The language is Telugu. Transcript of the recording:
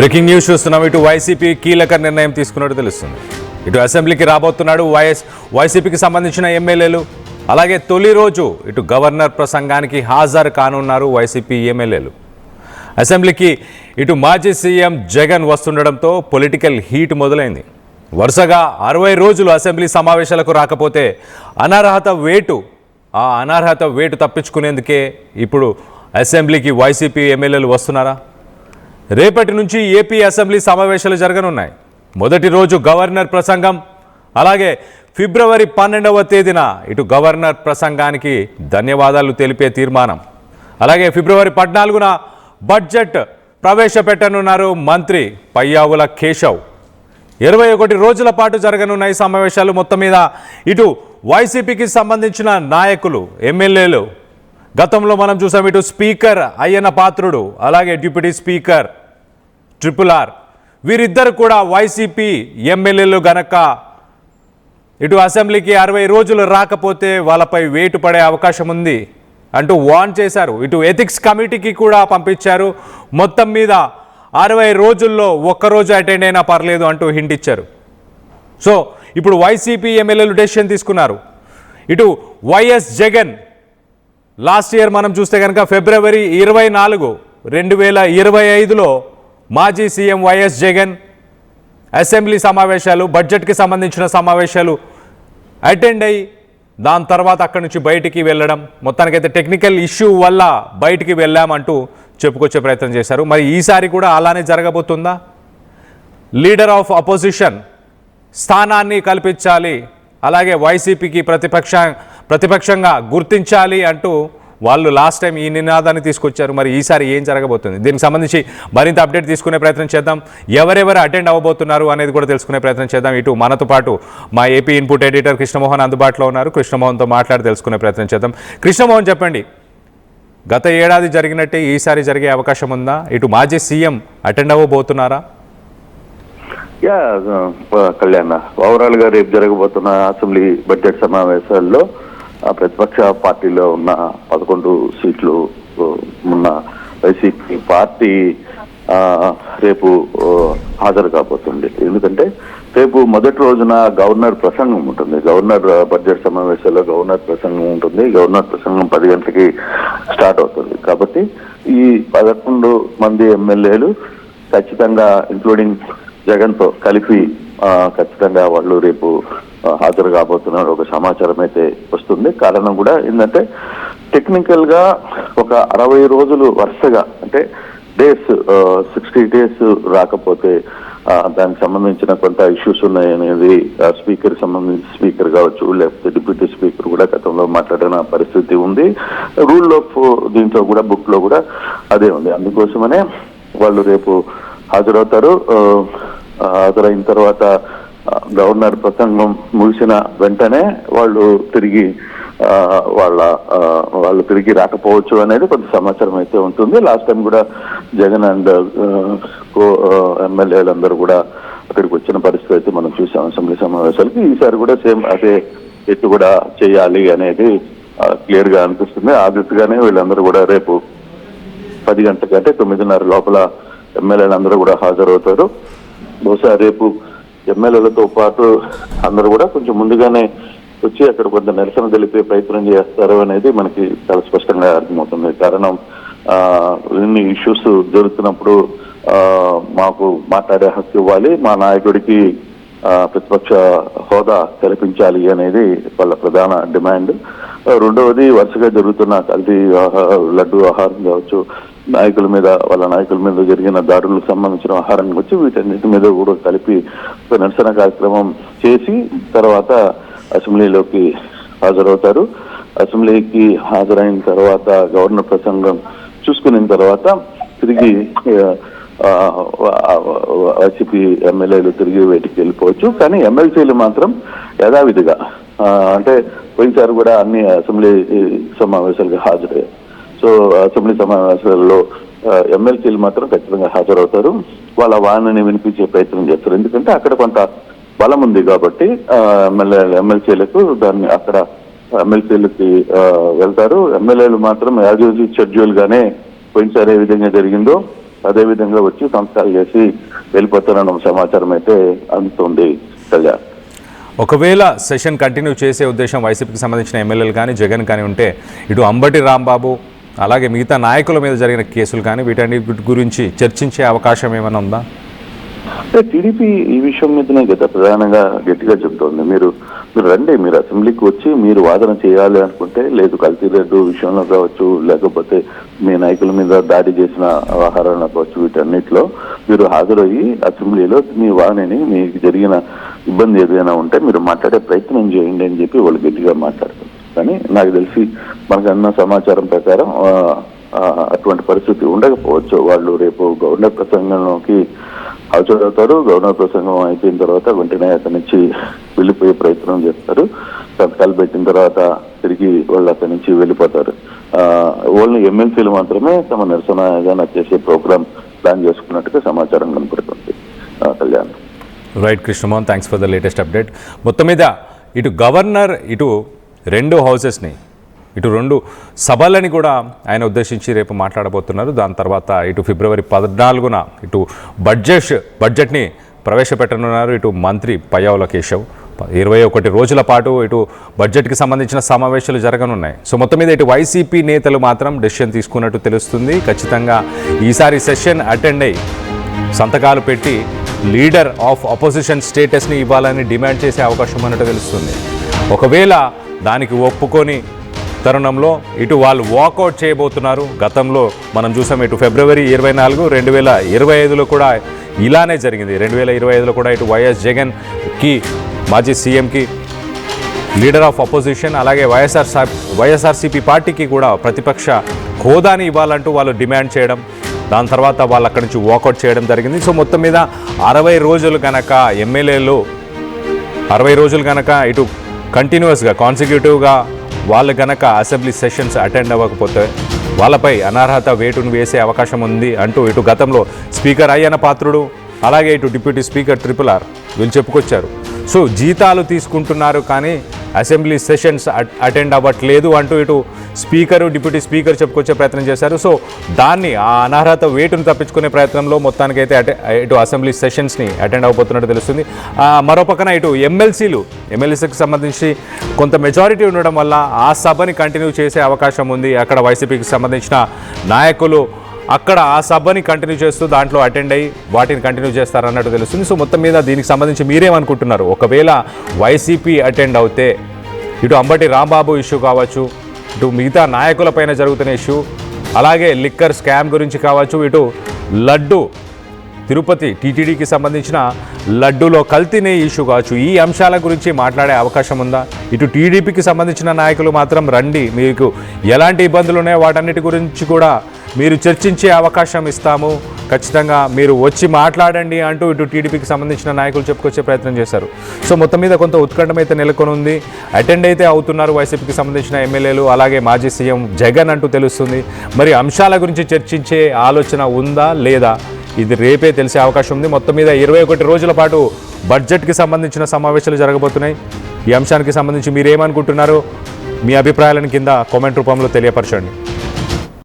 బ్రేకింగ్ న్యూస్ చూస్తున్నాం. ఇటు వైసీపీ కీలక నిర్ణయం తీసుకున్నట్టు తెలుస్తుంది. ఇటు అసెంబ్లీకి రాబోతున్నాడు వైసీపీకి సంబంధించిన ఎమ్మెల్యేలు. అలాగే తొలి రోజు ఇటు గవర్నర్ ప్రసంగానికి హాజరు కానున్నారు వైసీపీ ఎమ్మెల్యేలు. అసెంబ్లీకి ఇటు మాజీ సీఎం జగన్ వస్తుండడంతో పొలిటికల్ హీట్ మొదలైంది. వరుసగా 60 రోజులు అసెంబ్లీ సమావేశాలకు రాకపోతే అనర్హత వేటు తప్పించుకునేందుకే ఇప్పుడు అసెంబ్లీకి వైసీపీ ఎమ్మెల్యేలు వస్తున్నారా? రేపటి నుంచి ఏపీ అసెంబ్లీ సమావేశాలు జరగనున్నాయి. మొదటి రోజు గవర్నర్ ప్రసంగం, అలాగే ఫిబ్రవరి 12వ తేదీన ఇటు గవర్నర్ ప్రసంగానికి ధన్యవాదాలు తెలిపే తీర్మానం, అలాగే ఫిబ్రవరి 14న బడ్జెట్ ప్రవేశపెట్టనున్నారు మంత్రి పయ్యావుల కేశవ్. 21 రోజుల పాటు జరగనున్న ఈ సమావేశాలు. మొత్తం మీద ఇటు వైసీపీకి సంబంధించిన నాయకులు, ఎమ్మెల్యేలు, గతంలో మనం చూసాం ఇటు స్పీకర్ అయ్యన్న పాత్రుడు, అలాగే డిప్యూటీ స్పీకర్ RRR, వీరిద్దరు కూడా వైసీపీ ఎమ్మెల్యేలు గనక ఇటు అసెంబ్లీకి 60 రోజులు రాకపోతే వాళ్ళపై వేటు పడే అవకాశం ఉంది అంటూ వార్న్ చేశారు. ఇటు ఎథిక్స్ కమిటీకి కూడా పంపించారు. మొత్తం మీద 60 రోజుల్లో ఒక్కరోజు అటెండ్ అయినా పర్లేదు అంటూ హింట్ ఇచ్చారు. సో ఇప్పుడు వైసీపీ ఎమ్మెల్యేలు డెసిషన్ తీసుకున్నారు. ఇటు వైఎస్ జగన్ లాస్ట్ ఇయర్ మనం చూస్తే కనుక ఫిబ్రవరి 24, 2025లో మాజీ సీఎం వైఎస్ జగన్ అసెంబ్లీ సమావేశాలు, బడ్జెట్కి సంబంధించిన సమావేశాలు అటెండ్ అయ్యి దాని తర్వాత అక్కడి నుంచి బయటికి వెళ్ళడం, మొత్తానికైతే టెక్నికల్ ఇష్యూ వల్ల బయటికి వెళ్ళామంటూ చెప్పుకొచ్చే ప్రయత్నం చేశారు. మరి ఈసారి కూడా అలానే జరగబోతుందా? లీడర్ ఆఫ్ అపోజిషన్ స్థానాన్ని కల్పించాలి, అలాగే వైసీపీకి ప్రతిపక్షంగా గుర్తించాలి అంటూ వాళ్ళు లాస్ట్ టైం ఈ నినాదాన్ని తీసుకొచ్చారు. మరి ఈసారి ఏం జరగబోతుంది? దీనికి సంబంధించి మరింత అప్డేట్ తీసుకునే ప్రయత్నం చేద్దాం. ఎవరెవరు అటెండ్ అవ్వబోతున్నారు అనేది కూడా తెలుసుకునే ప్రయత్నం చేద్దాం. ఇటు మనతో పాటు మా ఏపీ ఇన్పుట్ ఎడిటర్ కృష్ణమోహన్ అందుబాటులో ఉన్నారు. కృష్ణమోహన్తో మాట్లాడి తెలుసుకునే ప్రయత్నం చేద్దాం. కృష్ణమోహన్, చెప్పండి, గత ఏడాది జరిగినట్టే ఈసారి జరిగే అవకాశం ఉందా? ఇటు మాజీ సీఎం అటెండ్ అవ్వబోతున్నారా? కళ్యాణ్, ఓవరాల్ గా రేపు జరగబోతున్న అసెంబ్లీ బడ్జెట్ సమావేశాల్లో ప్రతిపక్ష పార్టీలో ఉన్న 11 సీట్లు ఉన్న వైసీపీ పార్టీ రేపు హాజరు కాబోతుంది. ఎందుకంటే రేపు మొదటి రోజున గవర్నర్ ప్రసంగం ఉంటుంది. గవర్నర్ బడ్జెట్ సమావేశాల్లో గవర్నర్ ప్రసంగం ఉంటుంది. గవర్నర్ ప్రసంగం 10 గంటలకి స్టార్ట్ అవుతుంది. కాబట్టి ఈ 11 మంది ఎమ్మెల్యేలు ఖచ్చితంగా, ఇంక్లూడింగ్ జగన్తో కలిపి ఖచ్చితంగా వాళ్ళు రేపు హాజరు కాబోతున్నారు ఒక సమాచారం అయితే వస్తుంది. కారణం కూడా ఏంటంటే టెక్నికల్ గా ఒక 60 రోజులు వరుసగా, అంటే డేస్ 60 డేస్ రాకపోతే దానికి సంబంధించిన కొంత ఇష్యూస్ ఉన్నాయనేది స్పీకర్ సంబంధించి స్పీకర్ కావచ్చు, లేకపోతే డిప్యూటీ స్పీకర్ కూడా గతంలో మాట్లాడిన పరిస్థితి ఉంది. రూల్ ఆఫ్ దీంట్లో కూడా, బుక్ లో కూడా అదే ఉంది. అందుకోసమనే వాళ్ళు రేపు హాజరవుతారు. హాజరైన తర్వాత గవర్నర్ ప్రసంగం ముగిసిన వెంటనే వాళ్ళు తిరిగి రాకపోవచ్చు అనేది కొంత సమాచారం అయితే ఉంటుంది. లాస్ట్ టైం కూడా జగన్ అండ్ ఎమ్మెల్యేలందరూ కూడా అక్కడికి వచ్చిన పరిస్థితి అయితే మనం చూసాం అసెంబ్లీ సమావేశాలకి. ఈసారి కూడా సేమ్ అదే ఎత్తు కూడా చేయాలి అనేది క్లియర్ గా అనిపిస్తుంది. ఆ దిశగానే వీళ్ళందరూ కూడా రేపు 10 గంటలకి, అంటే 9:30 లోపల ఎమ్మెల్యేలందరూ కూడా హాజరవుతారు. బహుశా రేపు ఎమ్మెల్యేలతో పాటు అందరూ కూడా కొంచెం ముందుగానే వచ్చి అక్కడ కొంత నిరసన తెలిపే ప్రయత్నం చేస్తారు అనేది మనకి చాలా స్పష్టంగా అర్థమవుతుంది. కారణం, ఇన్ని ఇష్యూస్ జరుగుతున్నప్పుడు మాకు మాట్లాడే హక్కు ఇవ్వాలి, మా నాయకుడికి ప్రతిపక్ష హోదా కల్పించాలి అనేది వాళ్ళ ప్రధాన డిమాండ్. రెండవది, వరుసగా జరుగుతున్న కల్తీ లడ్డు ఆహారం కావచ్చు, వాళ్ళ నాయకుల మీద జరిగిన దాడులకు సంబంధించిన ఆహారం వచ్చి వీటన్నిటి మీద కూడా కలిపి ఒక నిరసన కార్యక్రమం చేసి తర్వాత అసెంబ్లీలోకి హాజరవుతారు. అసెంబ్లీకి హాజరైన తర్వాత గవర్నర్ ప్రసంగం చూసుకున్న తర్వాత తిరిగి వైసీపీ ఎమ్మెల్యేలు తిరిగి వేటికి వెళ్ళిపోవచ్చు. కానీ ఎమ్మెల్సీలు మాత్రం యథావిధిగా, అంటే పోయినసారి కూడా అన్ని అసెంబ్లీ సమావేశాలకు హాజరయ్యారు. సో అసెంబ్లీ సమావేశాల్లో ఎమ్మెల్సీలు మాత్రం ఖచ్చితంగా హాజరవుతారు. వాళ్ళ వాణిని వినిపించే ప్రయత్నం చేస్తారు. ఎందుకంటే అక్కడ కొంత బలం ఉంది కాబట్టి ఎమ్మెల్సీలకు దాన్ని అక్కడ ఎమ్మెల్సీలకి వెళ్తారు. ఎమ్మెల్యేలు మాత్రం యాజ్ యూజువల్ షెడ్యూల్ గానే పోయినసారి ఏ విధంగా జరిగిందో అదేవిధంగా వచ్చి సంతకాలు చేసి వెళ్ళిపోతారన్న సమాచారం అయితే అందుతుంది కళ్యాణ్. ఒకవేళ సెషన్ కంటిన్యూ చేసే ఉద్దేశం వైసీపీకి సంబంధించిన ఎమ్మెల్యేలు కానీ జగన్ కానీ ఉంటే ఇటు అంబటి రాంబాబు అలాగే మిగతా నాయకుల మీద జరిగిన కేసులు కానీ వీటన్నిటి గురించి చర్చించే అవకాశం ఏమైనా ఉందా? అంటే టీడీపీ ఈ విషయం మీదనే కదా ప్రధానంగా గట్టిగా చెప్తోంది. మీరు రండి, మీరు అసెంబ్లీకి వచ్చి మీరు వాదన చేయాలి అనుకుంటే, లేదు కల్తీ రెడ్డి విషయంలో కావచ్చు, లేకపోతే మీ నాయకుల మీద దాడి చేసిన వ్యవహారంలో కావచ్చు, వీటన్నిటిలో మీరు హాజరయ్యి అసెంబ్లీలో మీ వాదనని మీకు జరిగిన ఇబ్బంది ఏదైనా ఉంటే మీరు మాట్లాడే ప్రయత్నం చేయండి అని చెప్పి వాళ్ళు గట్టిగా మాట్లాడుతారు. కానీ నాకు తెలిసి మనకు అన్న సమాచారం ప్రకారం అటువంటి పరిస్థితి ఉండకపోవచ్చు. వాళ్ళు రేపు గవర్నర్ ప్రసంగంలోకి హాజరవుతారు. గవర్నర్ ప్రసంగం అయిపోయిన తర్వాత వెంటనే అక్కడి నుంచి వెళ్ళిపోయే ప్రయత్నం చేస్తారు. సంతకాలు పెట్టిన తర్వాత తిరిగి వాళ్ళు అక్కడి నుంచి వెళ్ళిపోతారు. ఓన్లీ ఎమ్మెల్సీలు మాత్రమే తమ నిరసనగా చేసే ప్రోగ్రామ్ ప్లాన్ చేసుకున్నట్టుగా సమాచారం కనపడుతుంది Kalyan. Right Krishnamohan, thanks for the latest update. మొత్తం మీద ఇటు గవర్నర్ ఇటు రెండు హౌసెస్ని ఇటు రెండు సభలని కూడా ఆయన ఉద్దేశించి రేపు మాట్లాడబోతున్నారు. దాని తర్వాత ఇటు ఫిబ్రవరి 14న ఇటు బడ్జెట్ని ప్రవేశపెట్టనున్నారు ఇటు మంత్రి పయ్యావుల కేశవ్. 21 రోజుల పాటు ఇటు బడ్జెట్కి సంబంధించిన సమావేశాలు జరగనున్నాయి. సో మొత్తం మీద ఇటు వైసీపీ నేతలు మాత్రం డెసిషన్ తీసుకున్నట్టు తెలుస్తుంది. ఖచ్చితంగా ఈసారి సెషన్ అటెండ్ అయ్యి సంతకాలు పెట్టి లీడర్ ఆఫ్ అపోజిషన్ స్టేటస్ని ఇవ్వాలని డిమాండ్ చేసే అవకాశం అన్నట్టు తెలుస్తుంది. ఒకవేళ దానికి ఒప్పుకొని తరుణంలో ఇటు వాళ్ళు వాకౌట్ చేయబోతున్నారు. గతంలో మనం చూసాం ఇటు ఫిబ్రవరి 24, 2025లో కూడా ఇలానే జరిగింది. 2025లో కూడా ఇటు వైఎస్ జగన్కి మాజీ సీఎంకి లీడర్ ఆఫ్ అపోజిషన్ అలాగే వైఎస్ఆర్సీపీ పార్టీకి కూడా ప్రతిపక్ష హోదాని ఇవ్వాలంటూ వాళ్ళు డిమాండ్ చేయడం, దాని తర్వాత వాళ్ళు అక్కడి నుంచి వాకౌట్ చేయడం జరిగింది. సో మొత్తం మీద 60 రోజులు కనుక ఎమ్మెల్యేలు 60 రోజులు కనుక ఇటు కంటిన్యూస్గా కాన్సిక్యూటివ్గా వాళ్ళు కనుక అసెంబ్లీ సెషన్స్ అటెండ్ అవ్వకపోతే వాళ్ళపై అనర్హత వేటును వేసే అవకాశం ఉంది అంటూ ఇటు గతంలో స్పీకర్ అయ్యన్న పాత్రుడు అలాగే ఇటు డిప్యూటీ స్పీకర్ RRR వీళ్ళు చెప్పుకొచ్చారు. సో జీతాలు తీసుకుంటున్నారు కానీ అసెంబ్లీ సెషన్స్ అటెండ్ అవ్వట్లేదు అంటూ ఇటు స్పీకరు డిప్యూటీ స్పీకర్ చెప్పుకొచ్చే ప్రయత్నం చేశారు. సో దాన్ని ఆ అనర్హత వేటును తప్పించుకునే ప్రయత్నంలో మొత్తానికైతే ఇటు అసెంబ్లీ సెషన్స్ని అటెండ్ అవ్వబోతున్నట్టు తెలుస్తుంది. మరోపక్కన ఇటు ఎమ్మెల్సీకి సంబంధించి కొంత మెజారిటీ ఉండడం వల్ల ఆ సభని కంటిన్యూ చేసే అవకాశం ఉంది. అక్కడ వైసీపీకి సంబంధించిన నాయకులు అక్కడ ఆ సభని కంటిన్యూ చేస్తూ దాంట్లో అటెండ్ అయ్యి వాటిని కంటిన్యూ చేస్తారన్నట్టు తెలుస్తుంది. సో మొత్తం మీద దీనికి సంబంధించి మీరేమనుకుంటున్నారు? ఒకవేళ వైసీపీ అటెండ్ అవుతే ఇటు అంబటి రాంబాబు ఇష్యూ కావచ్చు, ఇటు మిగతా నాయకులపైన జరుగుతున్న ఇష్యూ, అలాగే లిక్కర్ స్కామ్ గురించి కావచ్చు, ఇటు లడ్డు తిరుపతి టీటీడీకి సంబంధించిన లడ్డూలో కల్తీనే ఇష్యూ కావచ్చు, ఈ అంశాల గురించి మాట్లాడే అవకాశం ఉందా? ఇటు టీడీపీకి సంబంధించిన నాయకులు మాత్రం రండి, మీకు ఎలాంటి ఇబ్బందులు ఉన్నాయో వాటన్నిటి గురించి కూడా మీరు చర్చించే అవకాశం ఇస్తాము, ఖచ్చితంగా మీరు వచ్చి మాట్లాడండి అంటూ ఇటు టీడీపీకి సంబంధించిన నాయకులు చెప్పుకొచ్చే ప్రయత్నం చేశారు. సో మొత్తం మీద కొంత ఉత్కంఠం అయితే నెలకొని ఉంది. అటెండ్ అయితే అవుతున్నారు వైసీపీకి సంబంధించిన ఎమ్మెల్యేలు అలాగే మాజీ సీఎం జగన్ అంటూ తెలుస్తుంది. మరి అంశాల గురించి చర్చించే ఆలోచన ఉందా లేదా, ఇది రేపే తెలిసే అవకాశం ఉంది. మొత్తం మీద 21 రోజుల పాటు బడ్జెట్కి సంబంధించిన సమావేశాలు జరగబోతున్నాయి. ఈ అంశానికి సంబంధించి మీరేమనుకుంటున్నారో మీ అభిప్రాయాలను కింద కామెంట్ రూపంలో తెలియపరచండి.